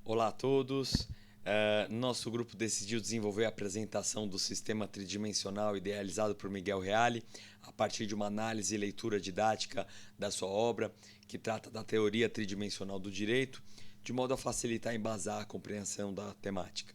Olá a todos. Nosso grupo decidiu desenvolver a apresentação do sistema tridimensional idealizado por Miguel Reale a partir de uma análise e leitura didática da sua obra, que trata da teoria tridimensional do direito, de modo a facilitar e embasar a compreensão da temática.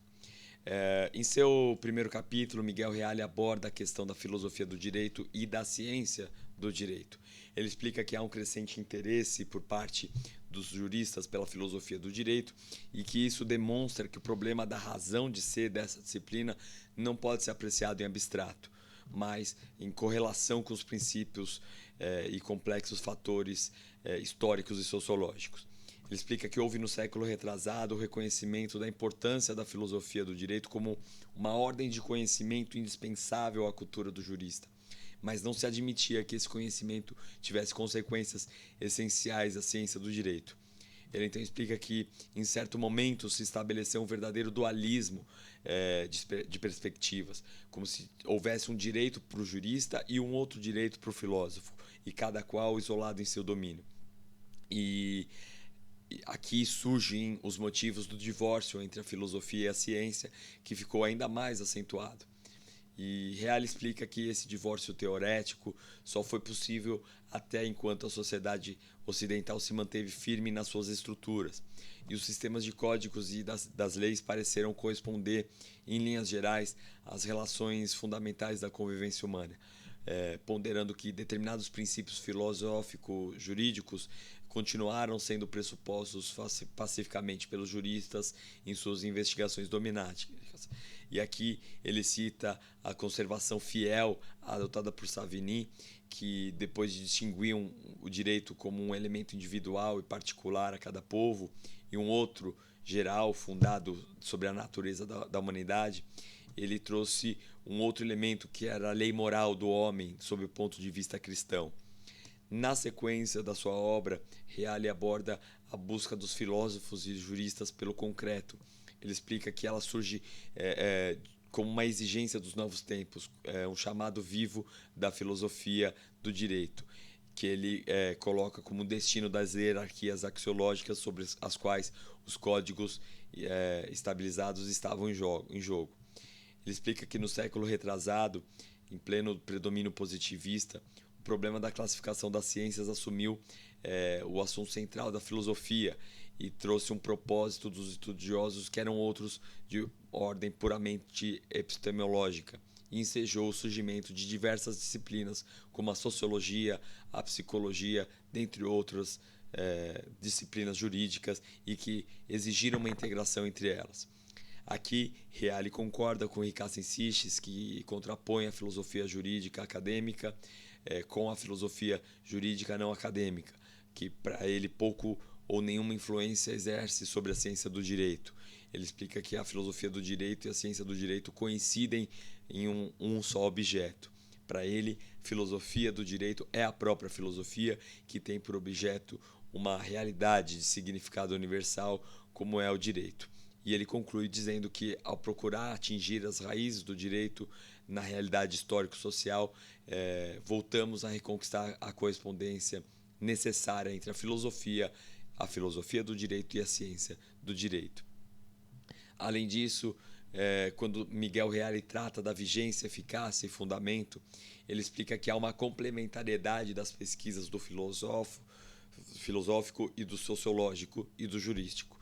Em seu primeiro capítulo, Miguel Reale aborda a questão da filosofia do direito e da ciência do direito. Ele explica que há um crescente interesse por parte dos juristas pela filosofia do direito e que isso demonstra que o problema da razão de ser dessa disciplina não pode ser apreciado em abstrato, mas em correlação com os princípios e complexos fatores históricos e sociológicos. Ele explica que houve no século retrasado o reconhecimento da importância da filosofia do direito como uma ordem de conhecimento indispensável à cultura do jurista, mas não se admitia que esse conhecimento tivesse consequências essenciais à ciência do direito. Ele então explica que, em certo momento, se estabeleceu um verdadeiro dualismo de perspectivas, como se houvesse um direito para o jurista e um outro direito para o filósofo, e cada qual isolado em seu domínio. E aqui surgem os motivos do divórcio entre a filosofia e a ciência, que ficou ainda mais acentuado. E Reale explica que esse divórcio teorético só foi possível até enquanto a sociedade ocidental se manteve firme nas suas estruturas. E os sistemas de códigos e das leis pareceram corresponder, em linhas gerais, às relações fundamentais da convivência humana, ponderando que determinados princípios filosófico-jurídicos continuaram sendo pressupostos pacificamente pelos juristas em suas investigações domináticas. E aqui ele cita a conservação fiel adotada por Savigny, que depois de distinguir o direito como um elemento individual e particular a cada povo e um outro geral fundado sobre a natureza da humanidade, ele trouxe um outro elemento que era a lei moral do homem sob o ponto de vista cristão. Na sequência da sua obra, Reale aborda a busca dos filósofos e juristas pelo concreto. Ele explica que ela surge como uma exigência dos novos tempos, um chamado vivo da filosofia do direito, que ele coloca como destino das hierarquias axiológicas sobre as quais os códigos estabilizados estavam em jogo. Ele explica que no século retrasado, em pleno predomínio positivista, o problema da classificação das ciências assumiu o assunto central da filosofia e trouxe um propósito dos estudiosos que eram outros de ordem puramente epistemológica e ensejou o surgimento de diversas disciplinas como a sociologia, a psicologia, dentre outras disciplinas jurídicas e que exigiram uma integração entre elas. Aqui, Reale concorda com Ricardo Insistes, que contrapõe a filosofia jurídica acadêmica com a filosofia jurídica não acadêmica, que para ele pouco ou nenhuma influência exerce sobre a ciência do direito. Ele explica que a filosofia do direito e a ciência do direito coincidem em um só objeto. Para ele, filosofia do direito é a própria filosofia, que tem por objeto uma realidade de significado universal, como é o direito. E ele conclui dizendo que, ao procurar atingir as raízes do direito na realidade histórico-social, voltamos a reconquistar a correspondência necessária entre a filosofia do direito e a ciência do direito. Além disso, quando Miguel Reale trata da vigência, eficácia e fundamento, ele explica que há uma complementariedade das pesquisas do filosófico e do sociológico e do jurídico,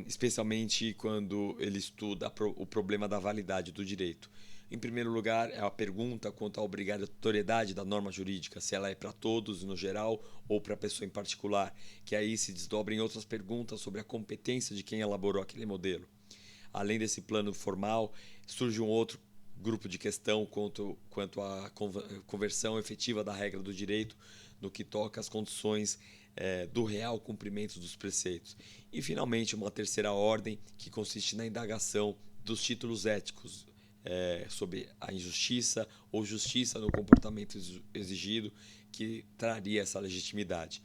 especialmente quando ele estuda o problema da validade do direito. Em primeiro lugar, é a pergunta quanto à obrigatoriedade da norma jurídica, se ela é para todos no geral ou para a pessoa em particular, que aí se desdobra em outras perguntas sobre a competência de quem elaborou aquele modelo. Além desse plano formal, surge um outro grupo de questão quanto à conversão efetiva da regra do direito no que toca às condições do real cumprimento dos preceitos. E, finalmente, uma terceira ordem que consiste na indagação dos títulos éticos sobre a injustiça ou justiça no comportamento exigido que traria essa legitimidade.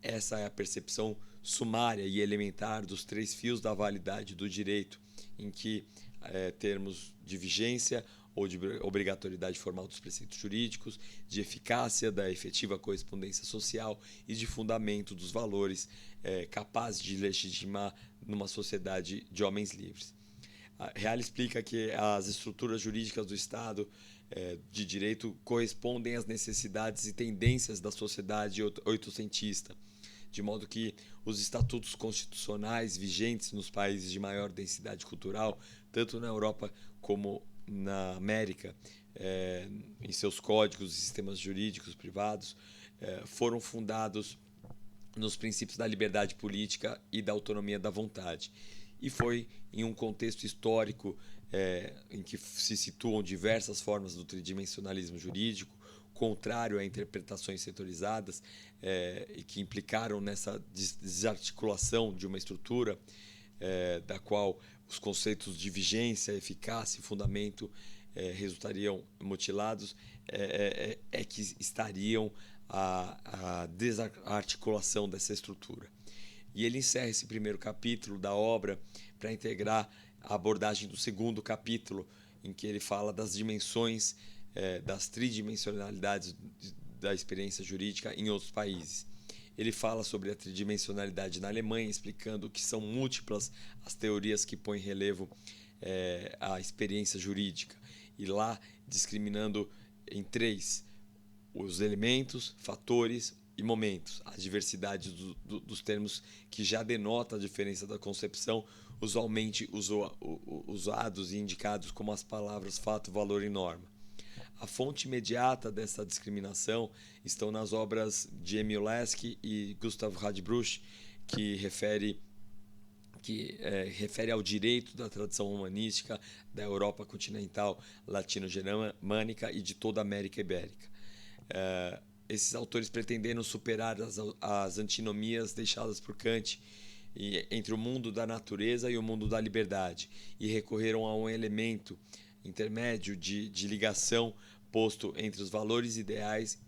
Essa é a percepção sumária e elementar dos três fios da validade do direito, em que termos de vigência, ou de obrigatoriedade formal dos preceitos jurídicos, de eficácia da efetiva correspondência social e de fundamento dos valores capazes de legitimar numa sociedade de homens livres. Reale explica que as estruturas jurídicas do Estado de direito correspondem às necessidades e tendências da sociedade oitocentista, de modo que os estatutos constitucionais vigentes nos países de maior densidade cultural, tanto na Europa como na América, em seus códigos e sistemas jurídicos privados, foram fundados nos princípios da liberdade política e da autonomia da vontade. E foi em um contexto histórico em que se situam diversas formas do tridimensionalismo jurídico, contrário a interpretações setorizadas e que implicaram nessa desarticulação de uma estrutura da qual os conceitos de vigência, eficácia e fundamento resultariam mutilados, que estariam a desarticulação dessa estrutura. E ele encerra esse primeiro capítulo da obra para integrar a abordagem do segundo capítulo, em que ele fala das dimensões, das tridimensionalidades da experiência jurídica em outros países. Ele fala sobre a tridimensionalidade na Alemanha, explicando que são múltiplas as teorias que põem em relevo a experiência jurídica, e lá discriminando em 3: os elementos, fatores e momentos. A diversidade dos termos que já denota a diferença da concepção, usualmente usados e indicados como as palavras fato, valor e norma. A fonte imediata dessa discriminação estão nas obras de Emil Leske e Gustav Radbruch, que refere ao direito da tradição humanística da Europa continental, latino-germânica e de toda a América Ibérica. Esses autores pretenderam superar as antinomias deixadas por Kant entre o mundo da natureza e o mundo da liberdade, e recorreram a um elemento intermédio de ligação posto entre os valores ideais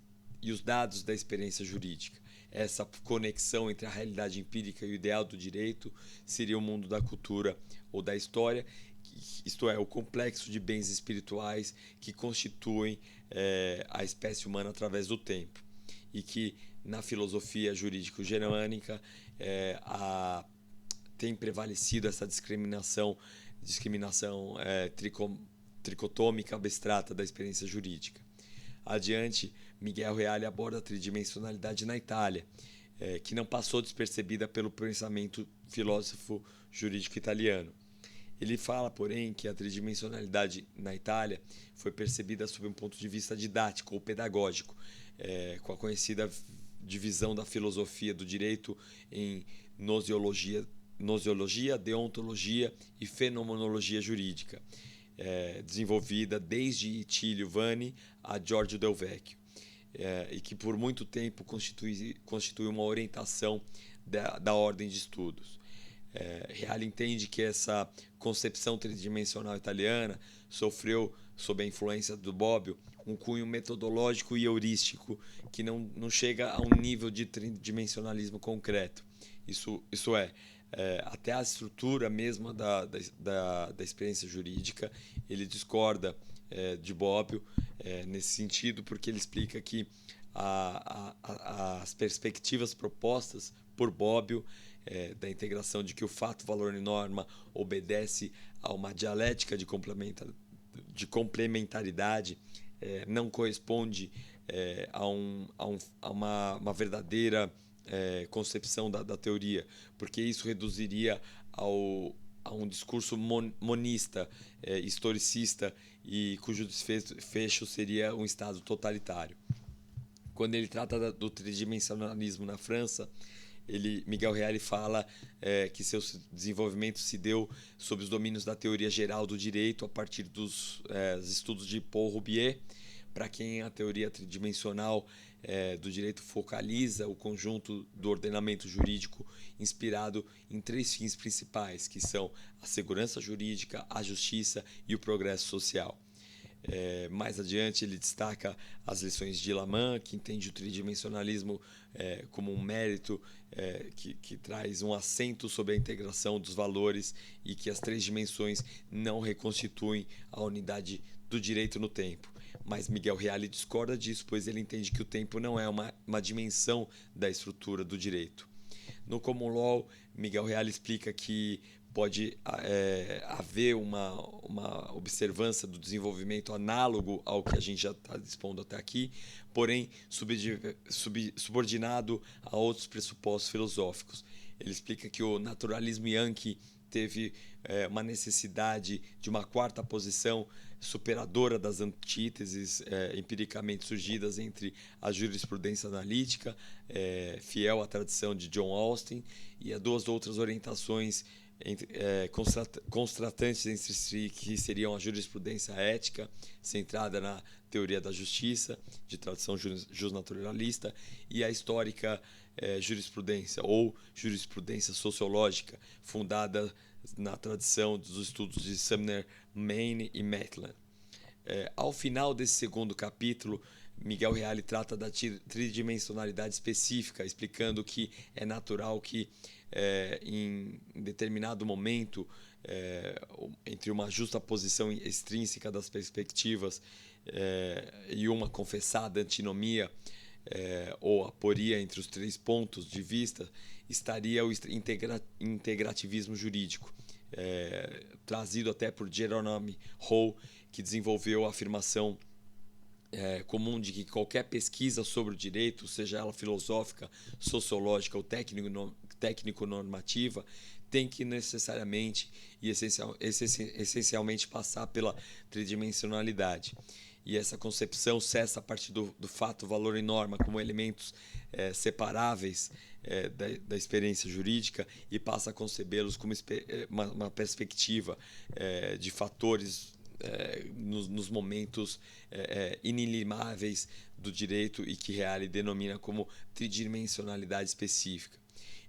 e os dados da experiência jurídica. Essa conexão entre a realidade empírica e o ideal do direito seria o mundo da cultura ou da história, isto é, o complexo de bens espirituais que constituem a espécie humana através do tempo, e que na filosofia jurídico-germânica tem prevalecido essa discriminação tricotômica abstrata da experiência jurídica. Adiante, Miguel Reale aborda a tridimensionalidade na Itália, que não passou despercebida pelo pensamento filósofo jurídico italiano. Ele fala, porém, que a tridimensionalidade na Itália foi percebida sob um ponto de vista didático ou pedagógico, com a conhecida divisão da filosofia do direito em gnosiologia, deontologia e fenomenologia jurídica, desenvolvida desde Ittilio Vanni a Giorgio Del Vecchio, e que por muito tempo constitui uma orientação da ordem de estudos. Reale entende que essa concepção tridimensional italiana sofreu, sob a influência do Bobbio, um cunho metodológico e heurístico que não chega a um nível de tridimensionalismo concreto. Isso é, até a estrutura mesma da experiência jurídica. Ele discorda de Bobbio nesse sentido, porque ele explica que as perspectivas propostas por Bobbio da integração de que o fato, valor e norma obedece a uma dialética de complementaridade não corresponde a uma verdadeira concepção da teoria, porque isso reduziria a um discurso monista, historicista, e cujo desfecho seria um Estado totalitário. Quando ele trata do tridimensionalismo na França, Miguel Reale fala que seu desenvolvimento se deu sob os domínios da teoria geral do direito a partir dos estudos de Paul Roubier, para quem a teoria tridimensional do direito focaliza o conjunto do ordenamento jurídico inspirado em 3 fins principais, que são a segurança jurídica, a justiça e o progresso social. Mais adiante, ele destaca as lições de Laman, que entende o tridimensionalismo como um mérito que traz um acento sobre a integração dos valores e que as três dimensões não reconstituem a unidade do direito no tempo. Mas Miguel Reale discorda disso, pois ele entende que o tempo não é uma dimensão da estrutura do direito. No Common Law, Miguel Reale explica que pode haver uma observância do desenvolvimento análogo ao que a gente já está expondo até aqui, porém subordinado a outros pressupostos filosóficos. Ele explica que o naturalismo yankee teve uma necessidade de uma quarta posição superadora das antíteses empiricamente surgidas entre a jurisprudência analítica, fiel à tradição de John Austin, e a duas outras orientações constratantes entre si, que seriam a jurisprudência ética, centrada na teoria da justiça, de tradição justnaturalista, e a histórica jurisprudência, ou jurisprudência sociológica, fundada na tradição dos estudos de Sumner, Maine e Maitland. Ao final desse segundo capítulo, Miguel Reale trata da tridimensionalidade específica, explicando que é natural que, em determinado momento, entre uma justa posição extrínseca das perspectivas e uma confessada antinomia, ou aporia entre os três pontos de vista, estaria o integrativismo jurídico, trazido até por Jerome Hall, que desenvolveu a afirmação comum de que qualquer pesquisa sobre o direito, seja ela filosófica, sociológica ou técnico-normativa, tem que necessariamente e essencialmente passar pela tridimensionalidade. E essa concepção cessa a partir do fato, valor e norma como elementos separáveis da experiência jurídica e passa a concebê-los como uma perspectiva de fatores nos momentos inelimáveis do direito e que Reale denomina como tridimensionalidade específica.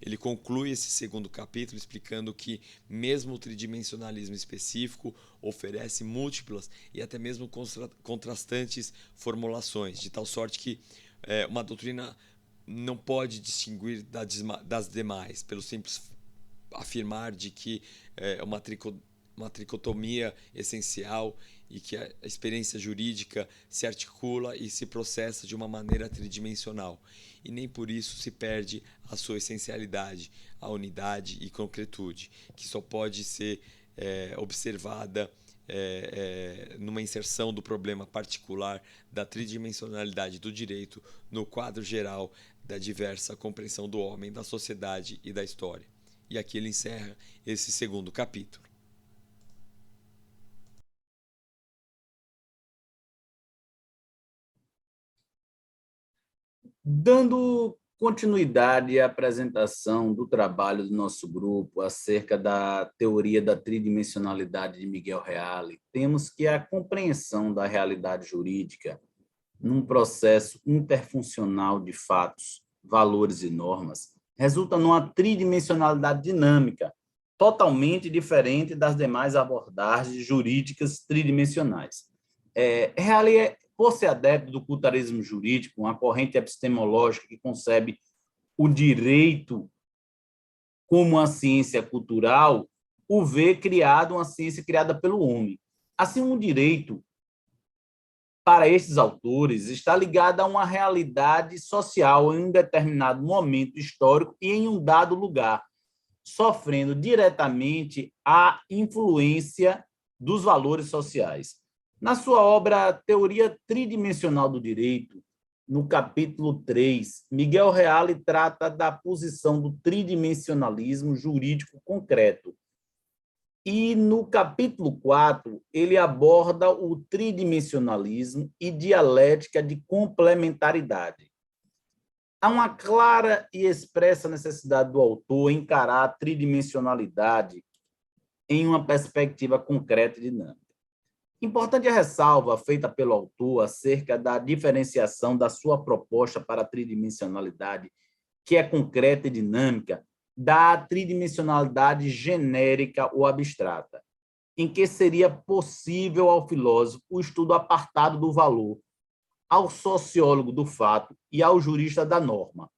Ele conclui esse segundo capítulo explicando que mesmo o tridimensionalismo específico oferece múltiplas e até mesmo contrastantes formulações, de tal sorte que uma doutrina não pode distinguir das demais, pelo simples afirmar de que uma tricotomia essencial e que a experiência jurídica se articula e se processa de uma maneira tridimensional. E nem por isso se perde a sua essencialidade, a unidade e concretude, que só pode ser observada numa inserção do problema particular da tridimensionalidade do direito no quadro geral da diversa compreensão do homem, da sociedade e da história. E aqui ele encerra esse segundo capítulo. Dando continuidade à apresentação do trabalho do nosso grupo acerca da teoria da tridimensionalidade de Miguel Reale, temos que a compreensão da realidade jurídica num processo interfuncional de fatos, valores e normas resulta numa tridimensionalidade dinâmica, totalmente diferente das demais abordagens jurídicas tridimensionais. Reale por ser adepto do cultarismo jurídico, uma corrente epistemológica que concebe o direito como uma ciência cultural, o vê criado uma ciência criada pelo homem. Assim, o direito, para estes autores, está ligado a uma realidade social em um determinado momento histórico e em um dado lugar, sofrendo diretamente a influência dos valores sociais. Na sua obra Teoria Tridimensional do Direito, no capítulo 3, Miguel Reale trata da posição do tridimensionalismo jurídico concreto. E no capítulo 4, ele aborda o tridimensionalismo e dialética de complementaridade. Há uma clara e expressa necessidade do autor encarar a tridimensionalidade em uma perspectiva concreta e dinâmica. Importante a ressalva feita pelo autor acerca da diferenciação da sua proposta para a tridimensionalidade, que é concreta e dinâmica, da tridimensionalidade genérica ou abstrata. em que seria possível ao filósofo o estudo apartado do valor, ao sociólogo do fato e ao jurista da norma.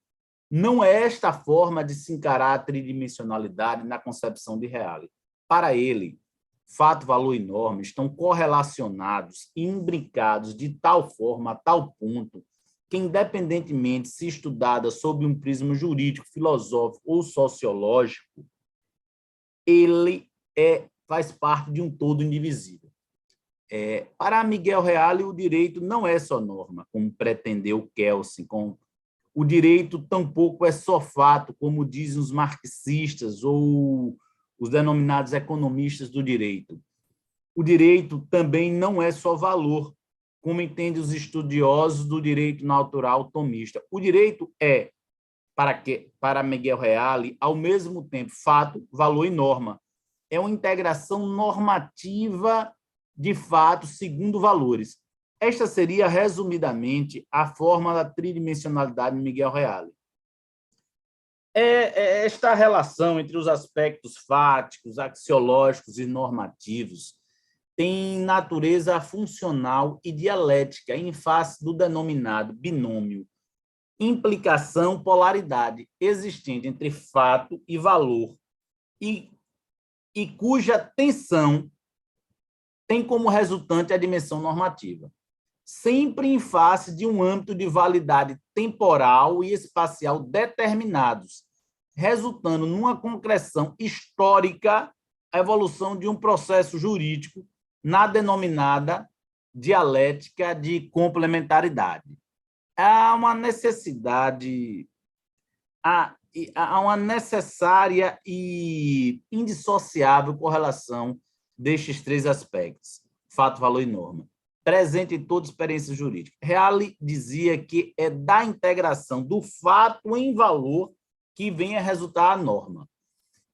Não é esta a forma de se encarar a tridimensionalidade na concepção de Reale. Para ele, fato, valor e norma estão correlacionados e imbricados de tal forma, a tal ponto, que, independentemente se estudada sob um prisma jurídico, filosófico ou sociológico, ele faz parte de um todo indivisível. Para Miguel Reale, o direito não é só norma, como pretendeu Kelsen. O direito tampouco é só fato, como dizem os marxistas ou os denominados economistas do direito. O direito também não é só valor, como entendem os estudiosos do direito natural tomista. O direito para Miguel Reale, ao mesmo tempo, fato, valor e norma. É uma integração normativa de fato segundo valores. Esta seria, resumidamente, a forma da tridimensionalidade de Miguel Reale. Esta relação entre os aspectos fáticos, axiológicos e normativos tem natureza funcional e dialética em face do denominado binômio implicação-polaridade existente entre fato e valor e cuja tensão tem como resultante a dimensão normativa, sempre em face de um âmbito de validade temporal e espacial determinados, resultando numa concreção histórica a evolução de um processo jurídico na denominada dialética de complementaridade. Há uma necessidade, há uma necessária e indissociável correlação destes três aspectos, fato, valor e norma, presente em toda experiência jurídica. Reale dizia que é da integração do fato em valor que vem a resultar a norma.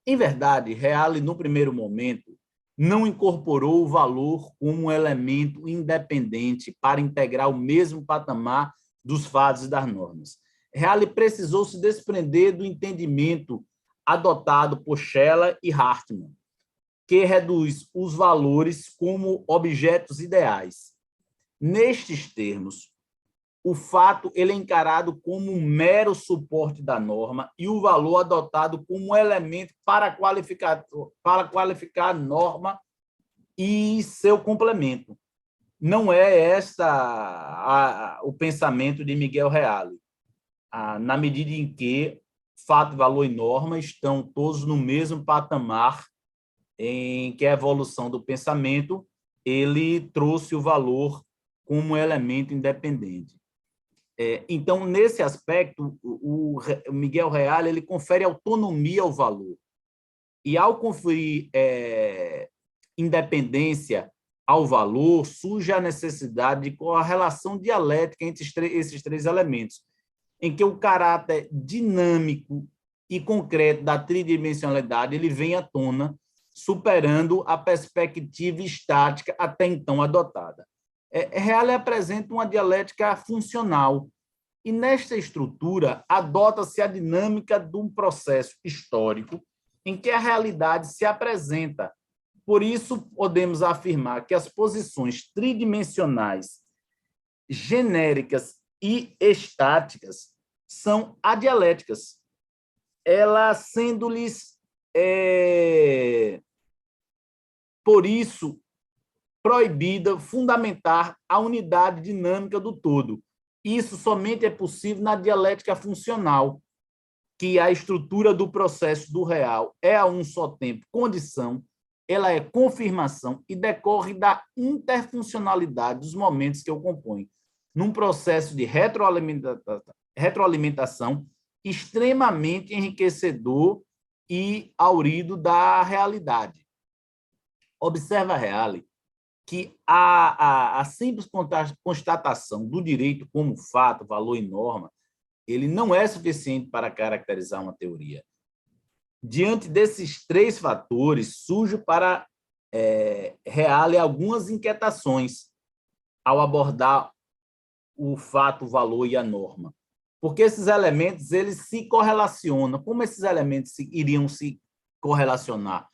Em verdade, Reale, no primeiro momento, não incorporou o valor como um elemento independente para integrar o mesmo patamar dos fatos e das normas. Reale precisou se desprender do entendimento adotado por Scheler e Hartmann, que reduz os valores como objetos ideais. Nestes termos, o fato ele é encarado como um mero suporte da norma e o valor adotado como um elemento para qualificar a norma e seu complemento. Não é o pensamento de Miguel Reale, na medida em que fato, valor e norma estão todos no mesmo patamar em que a evolução do pensamento ele trouxe o valor como elemento independente. Então, nesse aspecto, o Miguel Reale ele confere autonomia ao valor. E, ao conferir independência ao valor, surge a necessidade de a relação dialética entre esses três elementos, em que o caráter dinâmico e concreto da tridimensionalidade ele vem à tona, superando a perspectiva estática até então adotada. Reale apresenta uma dialética funcional, e nesta estrutura adota-se a dinâmica de um processo histórico em que a realidade se apresenta. Por isso, podemos afirmar que as posições tridimensionais, genéricas e estáticas são adialéticas, elas sendo-lhes, por isso, proibida fundamentar a unidade dinâmica do todo. Isso somente é possível na dialética funcional, que a estrutura do processo do real é a um só tempo condição, ela é confirmação e decorre da interfuncionalidade dos momentos que o compõem, num processo de retroalimentação extremamente enriquecedor e aurido da realidade. Observa Reale que a simples constatação do direito como fato, valor e norma, ele não é suficiente para caracterizar uma teoria. Diante desses três fatores, surge para Reale algumas inquietações ao abordar o fato, o valor e a norma. Porque esses elementos eles se correlacionam. Como esses elementos iriam se correlacionar?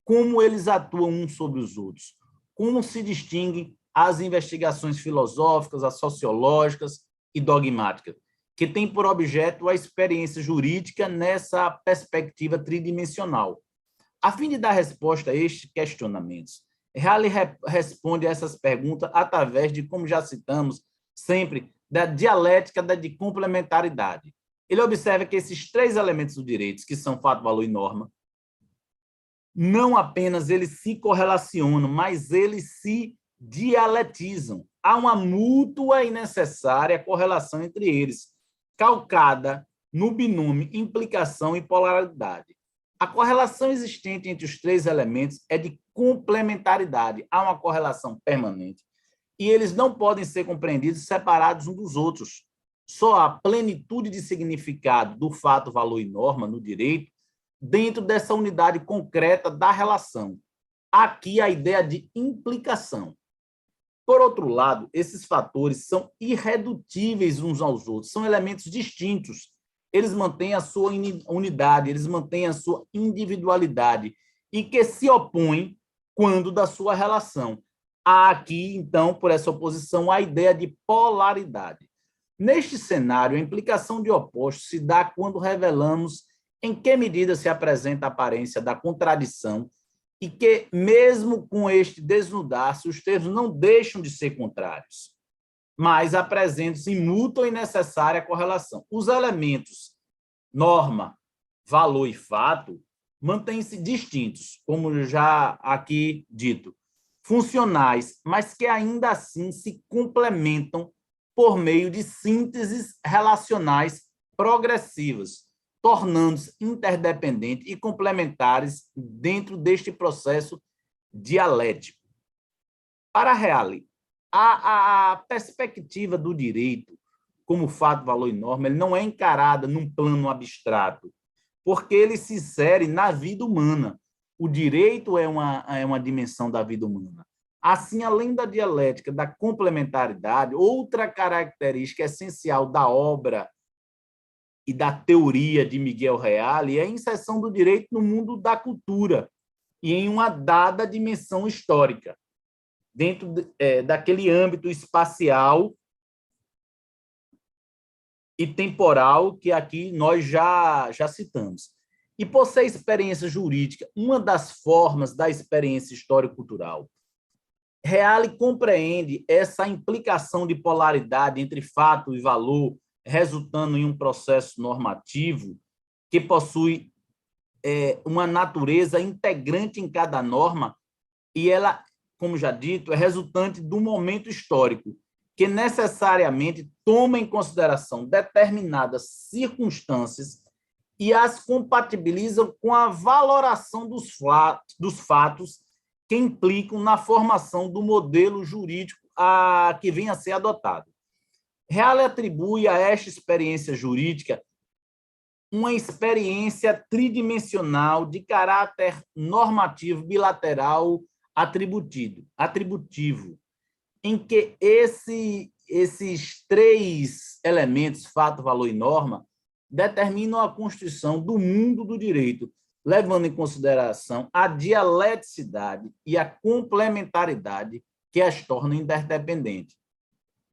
como eles atuam uns sobre os outros, como se distinguem as investigações filosóficas, as sociológicas e dogmáticas, que têm por objeto a experiência jurídica nessa perspectiva tridimensional. A fim de dar resposta a estes questionamentos, Halley responde a essas perguntas através de, como já citamos, sempre da dialética de complementaridade. Ele observa que esses três elementos do direito, que são fato, valor e norma, não apenas eles se correlacionam, mas eles se dialetizam. Há uma mútua e necessária correlação entre eles, calcada no binômio implicação e polaridade. A correlação existente entre os três elementos é de complementaridade. Há uma correlação permanente e eles não podem ser compreendidos separados uns dos outros. Só a plenitude de significado do fato, valor e norma no direito dentro dessa unidade concreta da relação. Aqui a ideia de implicação. Por outro lado, esses fatores são irredutíveis uns aos outros, são elementos distintos. Eles mantêm a sua unidade, eles mantêm a sua individualidade e que se opõem quando da sua relação. Há aqui, então, por essa oposição, a ideia de polaridade. Neste cenário, a implicação de opostos se dá quando revelamos em que medida se apresenta a aparência da contradição e que, mesmo com este desnudar-se, os termos não deixam de ser contrários, mas apresentam-se em mútua e necessária correlação. Os elementos norma, valor e fato mantêm-se distintos, como já aqui dito, funcionais, mas que ainda assim se complementam por meio de sínteses relacionais progressivas, tornando-se interdependentes e complementares dentro deste processo dialético. Para Halley, a perspectiva do direito como fato, valor e norma, ele não é encarada num plano abstrato, porque ele se insere na vida humana. O direito é uma dimensão da vida humana. Assim, além da dialética, da complementaridade, outra característica essencial da obra e da teoria de Miguel Reale é a inserção do direito no mundo da cultura e em uma dada dimensão histórica, dentro daquele âmbito espacial e temporal que aqui nós já citamos. E por ser experiência jurídica uma das formas da experiência histórico-cultural, Reale compreende essa implicação de polaridade entre fato e valor, resultando em um processo normativo que possui uma natureza integrante em cada norma e ela, como já dito, é resultante do momento histórico, que necessariamente toma em consideração determinadas circunstâncias e as compatibilizam com a valoração dos fatos que implicam na formação do modelo jurídico que venha a ser adotado. Reale atribui a esta experiência jurídica uma experiência tridimensional de caráter normativo bilateral atributivo, em que esses três elementos, fato, valor e norma, determinam a constituição do mundo do direito, levando em consideração a dialeticidade e a complementaridade que as tornam interdependentes.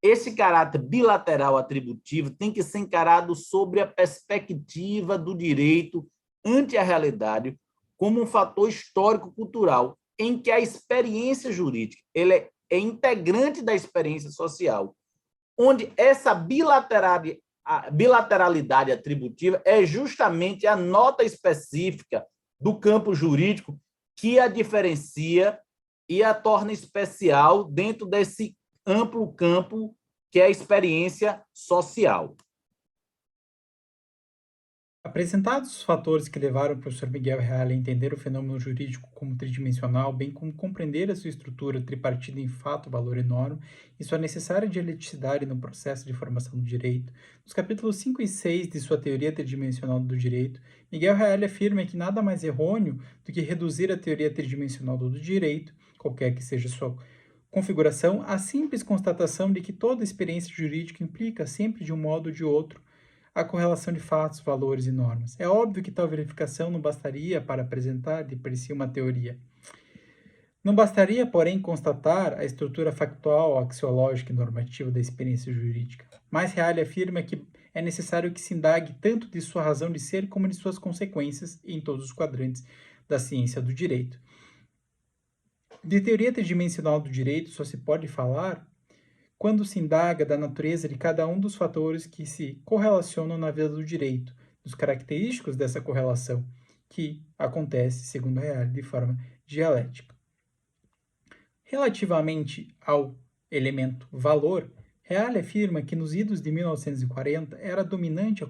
Esse caráter bilateral atributivo tem que ser encarado sobre a perspectiva do direito ante a realidade como um fator histórico-cultural em que a experiência jurídica ele é integrante da experiência social, onde essa bilateralidade atributiva é justamente a nota específica do campo jurídico que a diferencia e a torna especial dentro desse amplo campo que é a experiência social. Apresentados os fatores que levaram o professor Miguel Reale a entender o fenômeno jurídico como tridimensional, bem como compreender a sua estrutura tripartida em fato, valor e norma, e sua necessária dialeticidade no processo de formação do direito, nos capítulos 5 e 6 de sua teoria tridimensional do direito, Miguel Reale afirma que nada mais errôneo do que reduzir a teoria tridimensional do direito, qualquer que seja sua configuração, à simples constatação de que toda experiência jurídica implica sempre de um modo ou de outro a correlação de fatos, valores e normas. É óbvio que tal verificação não bastaria para apresentar de per si uma teoria. Não bastaria, porém, constatar a estrutura factual, axiológica e normativa da experiência jurídica. Mas Reale afirma que é necessário que se indague tanto de sua razão de ser como de suas consequências em todos os quadrantes da ciência do direito. De teoria tridimensional do direito só se pode falar quando se indaga da natureza de cada um dos fatores que se correlacionam na vida do direito, dos característicos dessa correlação, que acontece, segundo Reale, de forma dialética. Relativamente ao elemento valor, Reale afirma que nos idos de 1940 era dominante a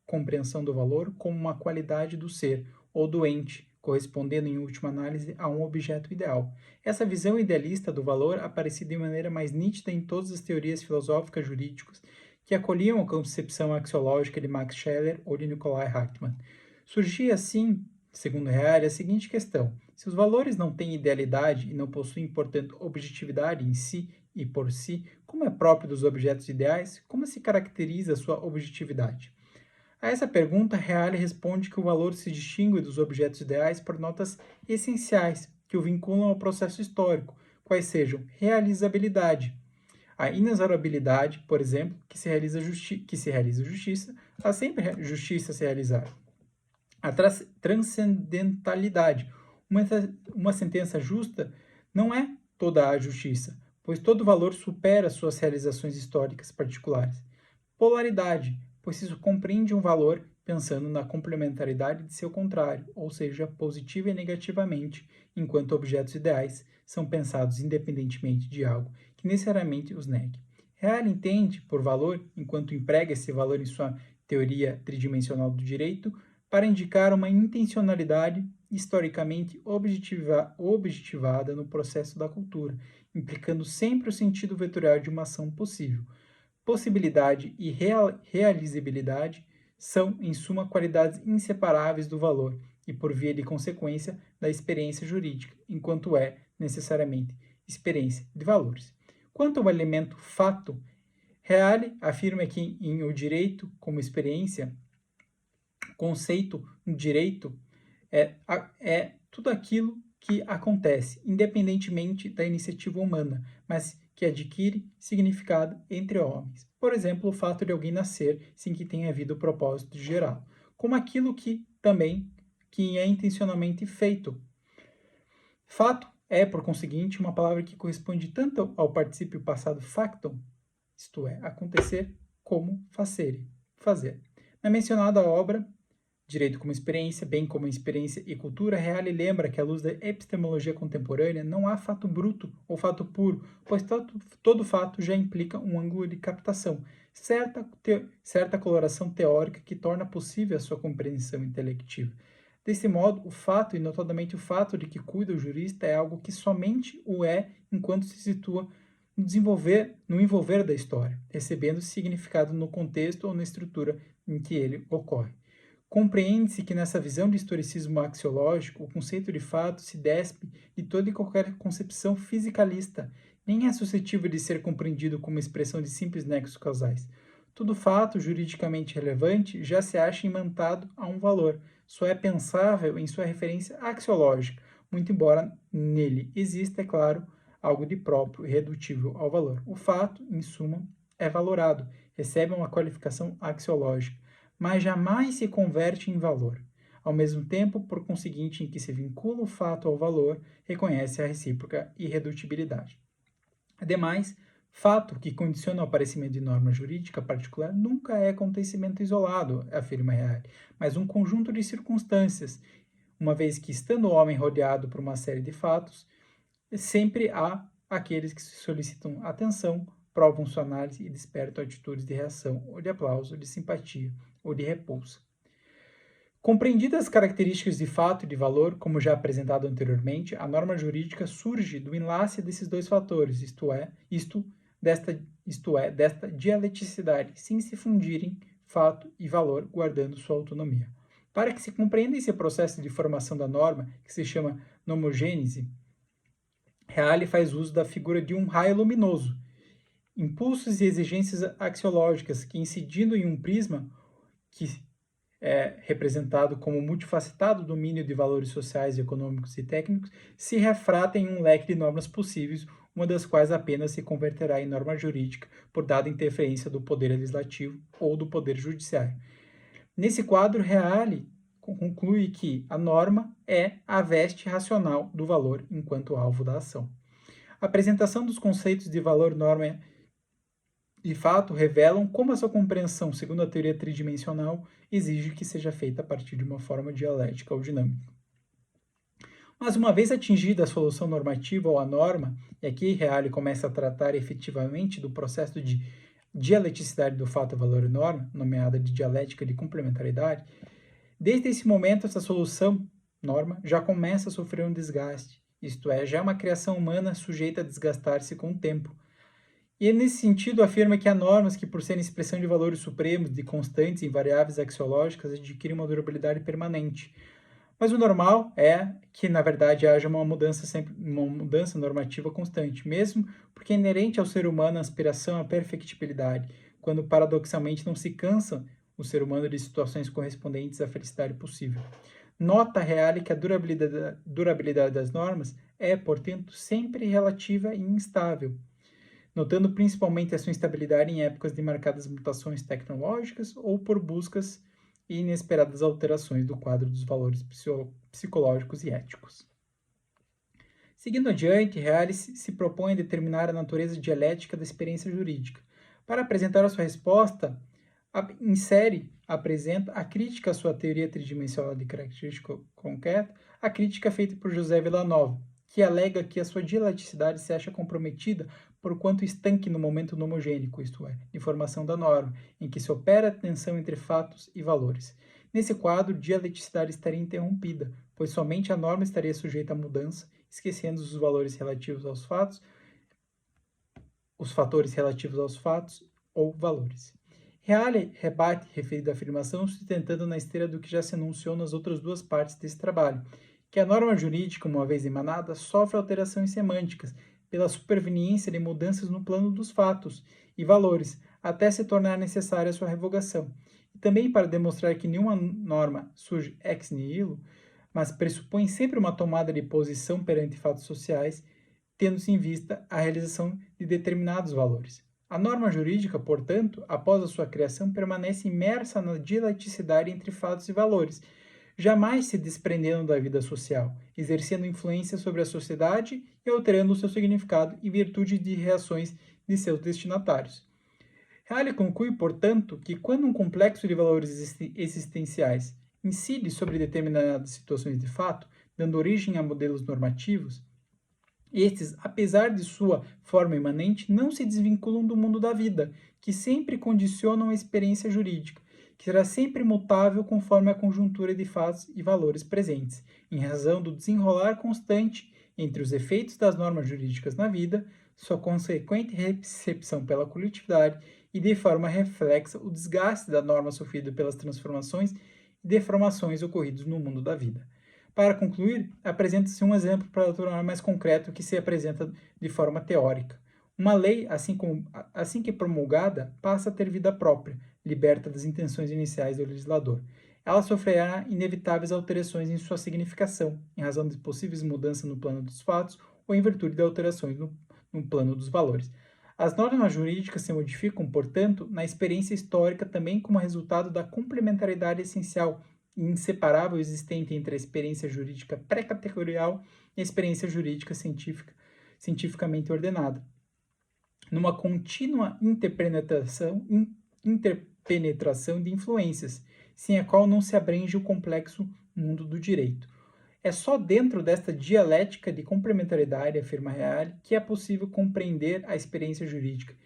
compreensão do valor como uma qualidade do ser ou do ente, correspondendo em última análise a um objeto ideal. Essa visão idealista do valor aparecia de maneira mais nítida em todas as teorias filosóficas jurídicas que acolhiam a concepção axiológica de Max Scheler ou de Nikolai Hartmann. Surgia assim, segundo Reale, a seguinte questão: se os valores não têm idealidade e não possuem, portanto, objetividade em si e por si, como é próprio dos objetos ideais, como se caracteriza a sua objetividade? A essa pergunta, Reale responde que o valor se distingue dos objetos ideais por notas essenciais que o vinculam ao processo histórico, quais sejam realizabilidade, a inexorabilidade, por exemplo, que se realiza justiça, há sempre justiça a se realizar. A transcendentalidade, uma sentença justa não é toda a justiça, pois todo valor supera suas realizações históricas particulares. Polaridade, pois isso compreende um valor pensando na complementaridade de seu contrário, ou seja, positiva e negativamente, enquanto objetos ideais são pensados independentemente de algo que necessariamente os negue. Reale entende por valor, enquanto emprega esse valor em sua teoria tridimensional do direito, para indicar uma intencionalidade historicamente objetivada no processo da cultura, implicando sempre o sentido vetorial de uma ação possível. Possibilidade e realizabilidade são, em suma, qualidades inseparáveis do valor e, por via de consequência, da experiência jurídica, enquanto é, necessariamente, experiência de valores. Quanto ao elemento fato, Reale afirma que em o direito como experiência, conceito no direito é tudo aquilo que acontece, independentemente da iniciativa humana, mas que adquire significado entre homens. Por exemplo, o fato de alguém nascer sem que tenha havido o propósito de gerá-lo, como aquilo que é intencionalmente feito. Fato é, por conseguinte, uma palavra que corresponde tanto ao particípio passado factum, isto é, acontecer, como facere, fazer. Na mencionada obra, Direito como Experiência, bem como Experiência e Cultura, Reale lembra que, à luz da epistemologia contemporânea, não há fato bruto ou fato puro, pois todo fato já implica um ângulo de captação, certa coloração teórica que torna possível a sua compreensão intelectiva. Desse modo, o fato, e notadamente o fato de que cuida o jurista, é algo que somente o é enquanto se situa no envolver da história, recebendo significado no contexto ou na estrutura em que ele ocorre. Compreende-se que nessa visão de historicismo axiológico, o conceito de fato se despe de toda e qualquer concepção fisicalista, nem é suscetível de ser compreendido como expressão de simples nexos causais. Todo fato juridicamente relevante já se acha imantado a um valor, só é pensável em sua referência axiológica, muito embora nele exista, é claro, algo de próprio e redutível ao valor. O fato, em suma, é valorado, recebe uma qualificação axiológica, mas jamais se converte em valor. Ao mesmo tempo, por conseguinte, em que se vincula o fato ao valor, reconhece a recíproca irredutibilidade. Ademais, fato que condiciona o aparecimento de norma jurídica particular nunca é acontecimento isolado, afirma Reale, mas um conjunto de circunstâncias, uma vez que, estando o homem rodeado por uma série de fatos, sempre há aqueles que solicitam atenção, provam sua análise e despertam atitudes de reação, ou de aplauso, de simpatia, ou de repulsa. Compreendidas as características de fato e de valor, como já apresentado anteriormente, a norma jurídica surge do enlace desses dois fatores, isto é, desta dialeticidade, sem se fundirem fato e valor, guardando sua autonomia. Para que se compreenda esse processo de formação da norma, que se chama nomogênese, Reale faz uso da figura de um raio luminoso, impulsos e exigências axiológicas que, incidindo em um prisma, que é representado como multifacetado domínio de valores sociais, econômicos e técnicos, se refrata em um leque de normas possíveis, uma das quais apenas se converterá em norma jurídica por dada interferência do Poder Legislativo ou do Poder Judiciário. Nesse quadro, Reale conclui que a norma é a veste racional do valor enquanto alvo da ação. A apresentação dos conceitos de valor norma de fato revelam como a sua compreensão, segundo a teoria tridimensional, exige que seja feita a partir de uma forma dialética ou dinâmica. Mas uma vez atingida a solução normativa ou a norma, e aqui Reale começa a tratar efetivamente do processo de dialeticidade do fato, valor e norma, nomeada de dialética de complementaridade, desde esse momento essa solução, norma, já começa a sofrer um desgaste, isto é, já é uma criação humana sujeita a desgastar-se com o tempo. E nesse sentido afirma que há normas que, por serem expressão de valores supremos, de constantes e invariáveis axiológicas, adquirem uma durabilidade permanente. Mas o normal é que, na verdade, haja uma mudança normativa constante, mesmo porque é inerente ao ser humano a aspiração à perfectibilidade, quando paradoxalmente não se cansa o ser humano de situações correspondentes à felicidade possível. Nota Reale que a durabilidade das normas é, portanto, sempre relativa e instável, notando principalmente a sua instabilidade em épocas de marcadas mutações tecnológicas ou por buscas e inesperadas alterações do quadro dos valores psicológicos e éticos. Seguindo adiante, Reale se propõe a determinar a natureza dialética da experiência jurídica. Para apresentar a sua resposta, apresenta a crítica à sua teoria tridimensional de característica concreta, a crítica feita por José Villanova, que alega que a sua dialeticidade se acha comprometida por quanto estanque no momento nomogênico, isto é, de formação da norma, em que se opera a tensão entre fatos e valores. Nesse quadro, dialeticidade estaria interrompida, pois somente a norma estaria sujeita à mudança, esquecendo os valores relativos aos fatos, os fatores relativos aos fatos ou valores. Reale rebate referida afirmação sustentando na esteira do que já se anunciou nas outras duas partes desse trabalho, que a norma jurídica, uma vez emanada, sofre alterações semânticas pela superveniência de mudanças no plano dos fatos e valores, até se tornar necessária sua revogação. E também para demonstrar que nenhuma norma surge ex nihilo, mas pressupõe sempre uma tomada de posição perante fatos sociais, tendo-se em vista a realização de determinados valores. A norma jurídica, portanto, após a sua criação, permanece imersa na dialeticidade entre fatos e valores, jamais se desprendendo da vida social, exercendo influência sobre a sociedade e alterando o seu significado em virtude de reações de seus destinatários. Reale conclui, portanto, que quando um complexo de valores existenciais incide sobre determinadas situações de fato, dando origem a modelos normativos, estes, apesar de sua forma imanente, não se desvinculam do mundo da vida, que sempre condicionam a experiência jurídica, que será sempre mutável conforme a conjuntura de fatos e valores presentes, em razão do desenrolar constante entre os efeitos das normas jurídicas na vida, sua consequente recepção pela coletividade e, de forma reflexa, o desgaste da norma sofrido pelas transformações e deformações ocorridas no mundo da vida. Para concluir, apresenta-se um exemplo para tornar mais concreto que se apresenta de forma teórica. Uma lei, assim que promulgada, passa a ter vida própria, liberta das intenções iniciais do legislador. Ela sofrerá inevitáveis alterações em sua significação, em razão de possíveis mudanças no plano dos fatos ou em virtude de alterações no plano dos valores. As normas jurídicas se modificam, portanto, na experiência histórica também como resultado da complementaridade essencial e inseparável existente entre a experiência jurídica pré-categorial e a experiência jurídica cientificamente ordenada, numa contínua interpenetração de influências, sem a qual não se abrange o complexo mundo do direito. É só dentro desta dialética de complementaridade, afirma Reale, que é possível compreender a experiência jurídica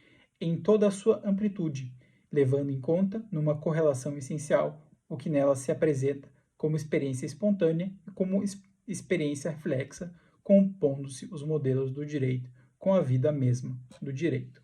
em toda a sua amplitude, levando em conta, numa correlação essencial, o que nela se apresenta como experiência espontânea e como experiência reflexa, compondo-se os modelos do direito com a vida mesma do direito.